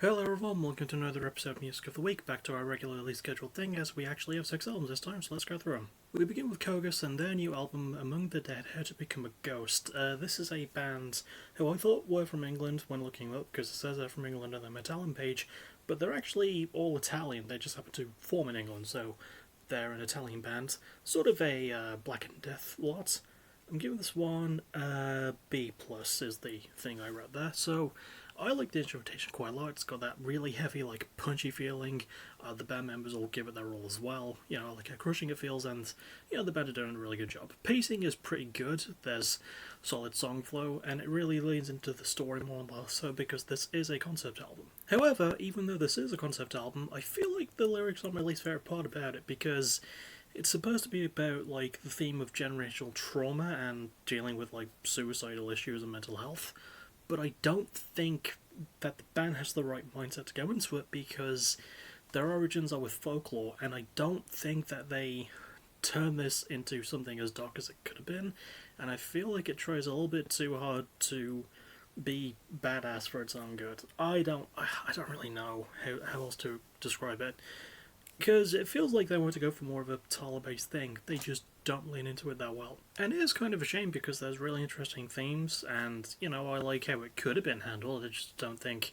Hello everyone, welcome to another episode of Music of the Week, back to our regularly scheduled thing as we actually have 6 albums this time, so let's go through them. We begin with Kogus and their new album, Among the Dead, How to Become a Ghost. This is a band who I thought were from England when looking them up, because it says they're from England on their Metallum page, but they're actually all Italian, they just happen to form in England, so they're an Italian band, sort of a Black and Death lot. I'm giving this one B+, is the thing I wrote there, so I like the instrumentation quite a lot. It's got that really heavy, punchy feeling. The band members all give it their all as well. How crushing it feels, and the band are doing a really good job. Pacing is pretty good. There's solid song flow, and it really leans into the story more and less so because this is a concept album. However, even though this is a concept album, I feel like the lyrics are my least favorite part about it because it's supposed to be about the theme of generational trauma and dealing with suicidal issues and mental health, but I don't think that the band has the right mindset to go into it because their origins are with folklore, and I don't think that they turn this into something as dark as it could have been, and I feel like it tries a little bit too hard to be badass for its own good. I don't really know how else to describe it, because it feels like they want to go for more of a Tala-based thing. They just don't lean into it that well. And it is kind of a shame because there's really interesting themes, and, I like how it could have been handled. I just don't think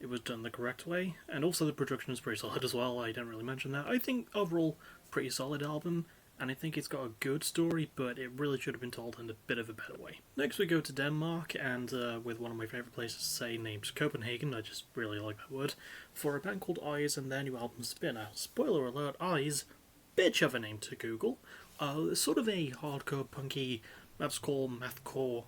it was done the correct way. And also the production is pretty solid as well. I didn't really mention that. I think overall, pretty solid album, and I think it's got a good story, but it really should have been told in a bit of a better way. Next we go to Denmark, and with one of my favourite places to say named Copenhagen, I just really like that word, for a band called Eyes and their new album Spinner. Spoiler alert, Eyes, bitch of a name to Google. It's sort of a hardcore, punky, mathcore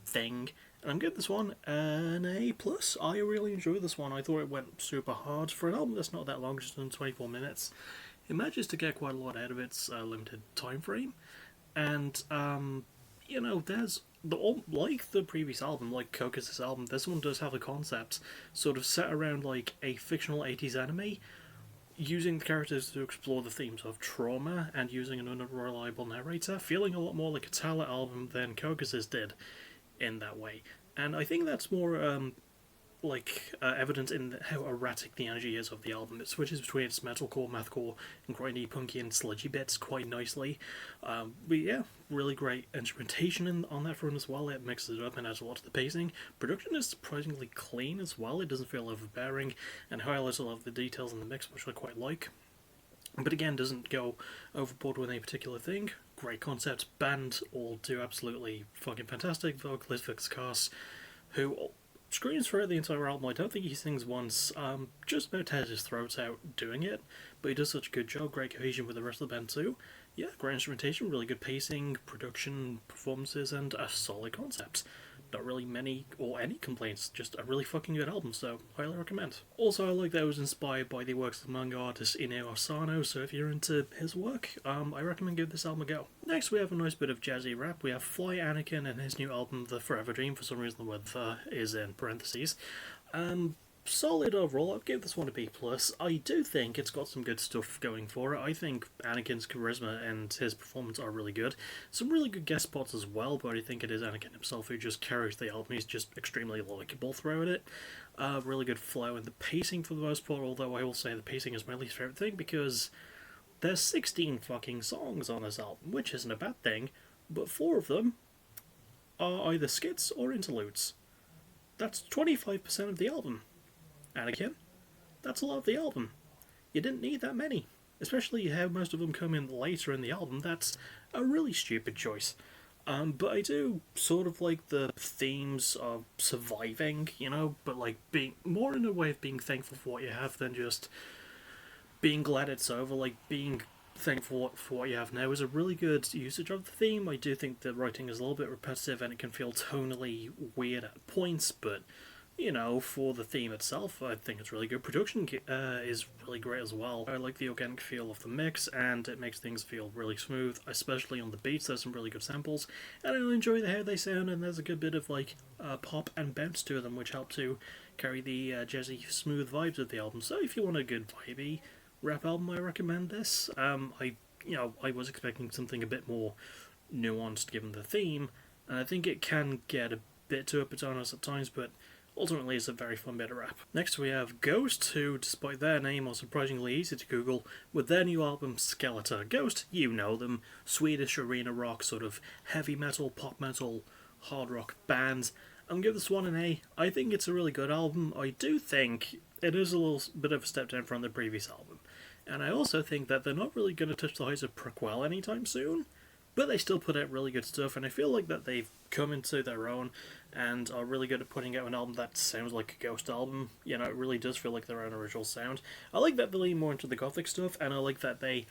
thing, and I'm giving this one an A+. I really enjoyed this one. I thought it went super hard. For an album that's not that long, just in 24 minutes, it manages to get quite a lot out of its limited time frame, and there's like the previous album, like Kokus' album, this one does have a concept sort of set around a fictional 80s anime, using the characters to explore the themes of trauma and using an unreliable narrator, feeling a lot more like a Tala album than Kokus' did in that way. And I think that's more evident in how erratic the energy is of the album. It switches between its metalcore, mathcore, and grindy, punky, and sludgy bits quite nicely. But yeah, really great instrumentation on that front as well. It mixes it up and adds a lot to the pacing. Production is surprisingly clean as well. It doesn't feel overbearing and highlights a lot of the details in the mix, which I quite like. But again, doesn't go overboard with any particular thing. Great concept. Band all do absolutely fucking fantastic. Vocalist Victor Kaas, who screams throughout the entire album. I don't think he sings once, just about tears his throat out doing it, but he does such a good job. Great cohesion with the rest of the band too. Yeah, great instrumentation, really good pacing, production, performances, and a solid concept. Not really many or any complaints, just a really fucking good album, so highly recommend. Also, I like that it was inspired by the works of manga artist Ineo Asano, so if you're into his work, I recommend give this album a go. Next, we have a nice bit of jazzy rap. We have Fly Anakin and his new album, The Forever Dream. For some reason, the word "the" is in parentheses. Solid overall. I'd give this one a B+. I do think it's got some good stuff going for it. I think Anakin's charisma and his performance are really good. Some really good guest spots as well, but I think it is Anakin himself who just carries the album. He's just extremely likeable throughout it. Really good flow, and the pacing for the most part, although I will say the pacing is my least favourite thing because there's 16 fucking songs on this album, which isn't a bad thing, but 4 of them are either skits or interludes. That's 25% of the album. Anakin, that's a lot of the album. You didn't need that many. Especially how most of them come in later in the album. That's a really stupid choice. But I do sort of like the themes of surviving, but being more in a way of being thankful for what you have than just being glad it's over. Being thankful for what you have now is a really good usage of the theme. I do think the writing is a little bit repetitive and it can feel tonally weird at points, but for the theme itself, I think it's really good. Production is really great as well. I like the organic feel of the mix, and it makes things feel really smooth, especially on the beats. There's some really good samples, and I enjoy how they sound, and there's a good bit of pop and bounce to them, which help to carry the jazzy, smooth vibes of the album. So if you want a good vibey rap album, I recommend this. I was expecting something a bit more nuanced given the theme, and I think it can get a bit too epitomized at times, but ultimately it's a very fun bit of rap. Next we have Ghost, who, despite their name, are surprisingly easy to Google, with their new album Skeletor. Ghost, you know them, Swedish arena rock, sort of heavy metal, pop metal, hard rock band. I'm gonna give this one an A. I think it's a really good album. I do think it is a little bit of a step down from the previous album. And I also think that they're not really going to touch the heights of Prequel anytime soon, but they still put out really good stuff, and I feel like that they've come into their own and are really good at putting out an album that sounds like a Ghost album. You know, it really does feel like their own original sound. I like that they lean more into the gothic stuff, and I like that they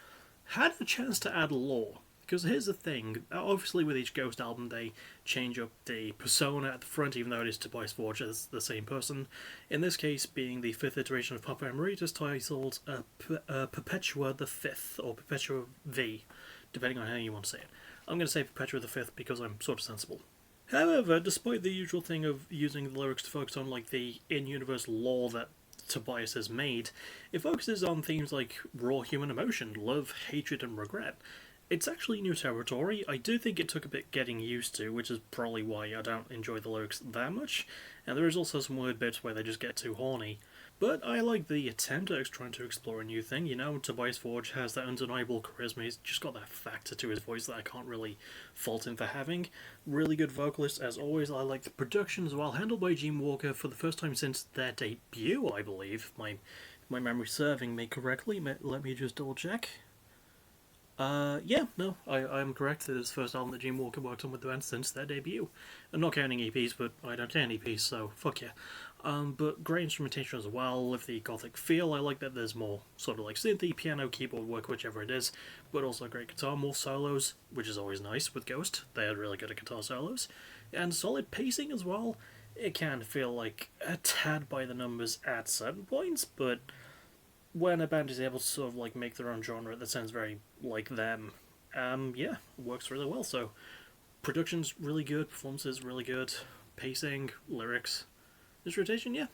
had a chance to add lore. Because here's the thing, obviously with each Ghost album they change up the persona at the front, even though it is Tobias Forge as the same person. In this case being the 5th iteration of Papa Emeritus, titled Perpetua the 5th, or Perpetua V, depending on how you want to say it. I'm going to say Perpetua the 5th because I'm sort of sensible. However, despite the usual thing of using the lyrics to focus on like the in-universe lore that Tobias has made, it focuses on themes like raw human emotion, love, hatred and regret. It's actually new territory. I do think it took a bit getting used to, which is probably why I don't enjoy the lyrics that much, and there is also some weird bits where they just get too horny. But I like the attempt at trying to explore a new thing. You know, Tobias Forge has that undeniable charisma, he's just got that factor to his voice that I can't really fault him for having. Really good vocalist as always. I like the production as well, handled by Gene Walker for the first time since their debut, I believe. My memory serving me correctly, let me just double check. I am correct. It is the first album that Gene Walker worked on with the band since their debut. And not counting EPs, but I don't count EPs, so fuck yeah. But great instrumentation as well, with the gothic feel. I like that there's more sort of like synthy, piano, keyboard work, whichever it is, but also great guitar, more solos, which is always nice with Ghost. They are really good at guitar solos. And solid pacing as well. It can feel like a tad by the numbers at certain points, but when a band is able to sort of like make their own genre that sounds very like them, it works really well. So production's really good, performances really good, pacing, lyrics, instrumentation,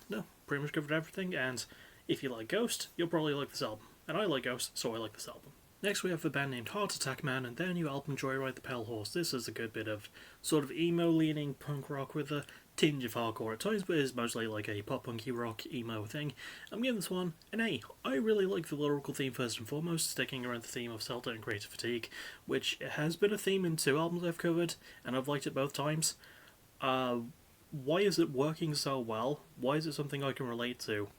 pretty much covered everything. And if you like Ghost, you'll probably like this album, and I like Ghost, so I like this album. Next we have a band named Heart Attack Man and their new album Joyride the Pale Horse. This is a good bit of sort of emo leaning punk rock with a tinge of hardcore at times, but is mostly like a pop punky rock emo thing. I'm giving this one an A. I really like the lyrical theme first and foremost, sticking around the theme of Celta and creative fatigue, which has been a theme in 2 albums I've covered, and I've liked it both times. Why is it working so well? Why is it something I can relate to?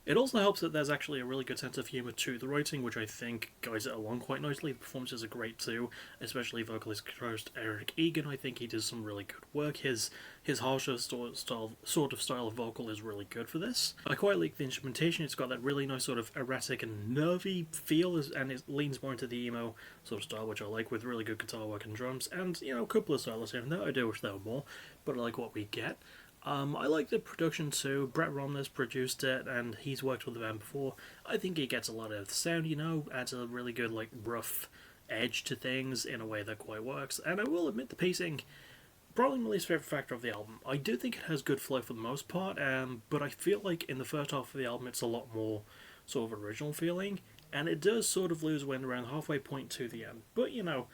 It also helps that there's actually a really good sense of humour to the writing, which I think guides it along quite nicely. The performances are great too, especially vocalist guitarist Eric Egan. I think he does some really good work. His harsher sort of style of vocal is really good for this. I quite like the instrumentation. It's got that really nice sort of erratic and nervy feel, and it leans more into the emo sort of style, which I like, with really good guitar work and drums, and, you know, a couple of solos here and there. I do wish there were more, but I like what we get. I like the production too. Brett Romness produced it, and he's worked with the band before. I think he gets a lot of the sound, you know, adds a really good, like, rough edge to things in a way that quite works. And I will admit the pacing, probably my least favourite factor of the album. I do think it has good flow for the most part, but I feel like in the first half of the album it's a lot more sort of original feeling, and it does sort of lose wind around the halfway point to the end. But, you know,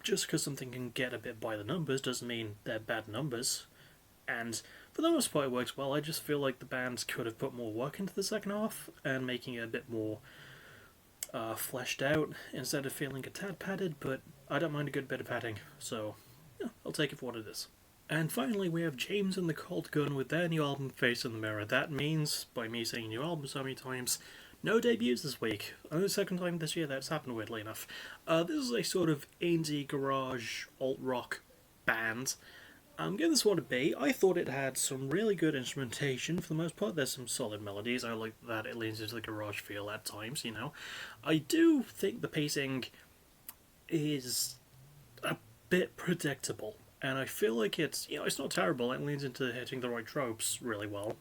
just because something can get a bit by the numbers doesn't mean they're bad numbers. And for the most part it works well. I just feel like the band could have put more work into the second half and making it a bit more fleshed out instead of feeling a tad padded, but I don't mind a good bit of padding, so yeah, I'll take it for what it is. And finally we have James and the Cold Gun with their new album Face in the Mirror. That means, by me saying new album so many times, no debuts this week. Only the second time this year that's happened, weirdly enough. This is a sort of indie garage alt-rock band. I'm giving this one a B. I thought it had some really good instrumentation for the most part. There's some solid melodies. I like that it leans into the garage feel at times, you know. I do think the pacing is a bit predictable, and I feel like it's, you know, it's not terrible. It leans into hitting the right tropes really well.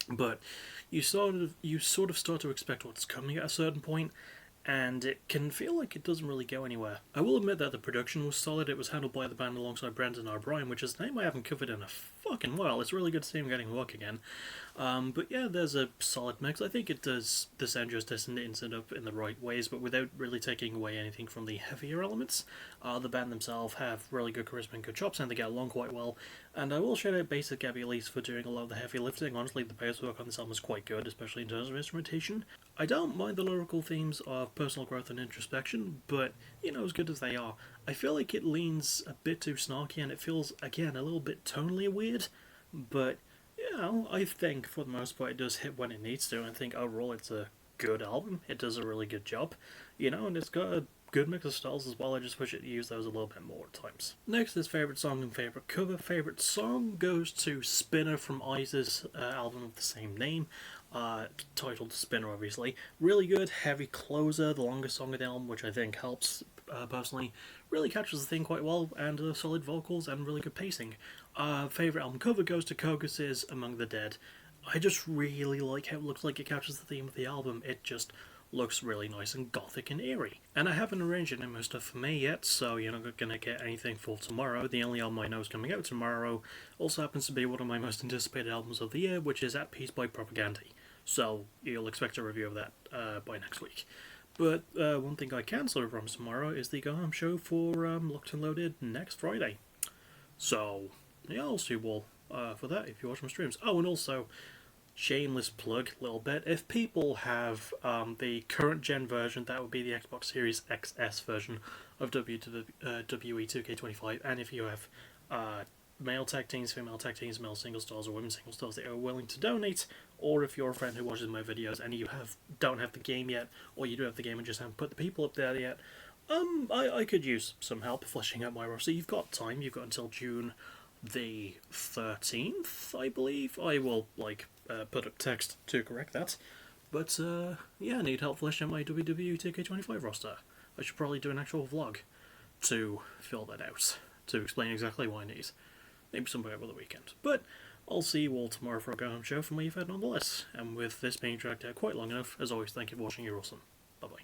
But you sort of start to expect what's coming at a certain point, and it can feel like it doesn't really go anywhere. I will admit that the production was solid. It was handled by the band alongside Brendan O'Brien, which is a name I haven't covered in a fucking while. It's really good to see him getting work again. But yeah, there's a solid mix. I think it does the sound justice and it it up in the right ways, but without really taking away anything from the heavier elements. The band themselves have really good charisma and good chops, and they get along quite well. And I will shout out Basic Gabby Elise for doing a lot of the heavy lifting. Honestly, the bass work on this album is quite good, especially in terms of instrumentation. I don't mind the lyrical themes of personal growth and introspection, but, as good as they are, I feel like it leans a bit too snarky and it feels, again, a little bit tonally weird, but I think for the most part it does hit when it needs to, and I think overall it's a good album. It does a really good job, and it's got a good mix of styles as well. I just wish it used those a little bit more at times. Next is favourite song and favourite cover. Favourite song goes to Spinner from Ice's album of the same name, titled Spinner obviously. Really good, heavy closer, the longest song of the album, which I think helps personally. Really captures the thing quite well, and solid vocals and really good pacing. Favourite album cover goes to Kogus's Among the Dead. I just really like how it looks like it captures the theme of the album. It just looks really nice and gothic and eerie. And I haven't arranged any more stuff for me yet, so you're not going to get anything for tomorrow. The only album I know is coming out tomorrow also happens to be one of my most anticipated albums of the year, which is At Peace by Propagandhi. So you'll expect a review of that by next week. But one thing I can sort of promise tomorrow is the Go Home show for Locked and Loaded next Friday. So, yeah, I'll see you all for that if you watch my streams. Oh, and also, shameless plug a little bit. If people have the current gen version, that would be the Xbox Series XS version of WWE 2K25, and if you have male tag teams, female tag teams, male single stars, or women single stars that are willing to donate, or if you're a friend who watches my videos and you don't have the game yet, or you do have the game and just haven't put the people up there yet, I could use some help fleshing out my roster. You've got time. You've got until June the 13th, I believe. I will put up text to correct that. But yeah, I need help fleshing out my WWE 2K25 roster. I should probably do an actual vlog to fill that out, to explain exactly what I need. Maybe somewhere over the weekend. But I'll see you all tomorrow for a go home show from what you've had nonetheless. And with this being dragged out quite long enough, as always, thank you for watching. You're awesome. Bye bye.